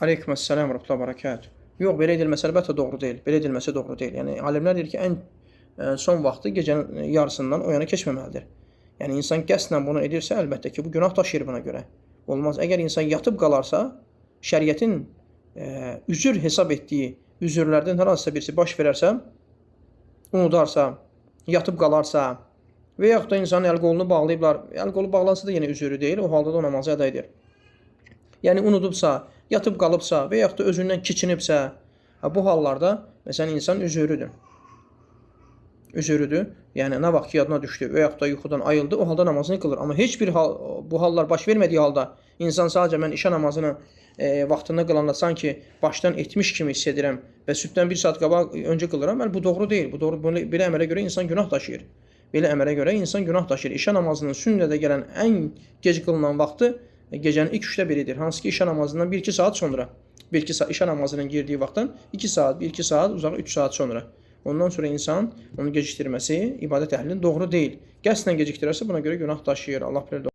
Aleykümselam və rəhmətullah bərəkət. Yox, belə edilməsi əlbəttə doğru deyil. Belə edilməsi doğru deyil. Yəni alimlər deyir ki, son vaxtı gecənin yarısından o yana keçməməlidir. Yəni insan qəsdən bunu edirsə, əlbəttə ki, bu günah daşıyır buna görə. Olmaz. Əgər insan yatıb qalarsa, şəriətin üzür hesab etdiyi üzürlərdən hər hansısa birisi baş verərsə, unudarsa, yatıb qalarsa və yaxud da insanın əl-qolunu bağlayıblar, əl-qolu bağlansa da yenə üzürü deyil, o halda da o namazı əda edir. Yəni unudubsa, yatıb qalıbsa və yaxud da özündən keçinibsə, bu hallarda məsələn insan üzürüdür. Üzürüdür. Yəni nə vaxt ki yadına düşdü və yaxud da yuxudan ayıldı, o halda namazını qılır. Amma heç bir bu hallar baş vermədiyi halda insan sadəcə mən işə namazını vaxtında qılanda sanki başdan etmiş kimi hiss edirəm və sübhdən 1 saat qabaq öncə qılıram. Bu doğru deyil. Bu doğru belə əmələ görə insan günah daşıyır. Belə əmələ görə insan günah daşıyır. İşə namazının sünnədə gələn ən gec qılınan vaxtı gecənin ilk 3də biridir. Hansı ki işə namazından 1-2 saat sonra. 1-2 saat işə namazının girdiyi vaxtdan 2 saat, 1-2 saat, uzağı 3 saat sonra. Ondan sonra insan onu gecikdirməsi ibadət əhlinin doğru deyil. Qəsdən gecikdirərsə buna görə günah daşıyır. Allah bilir.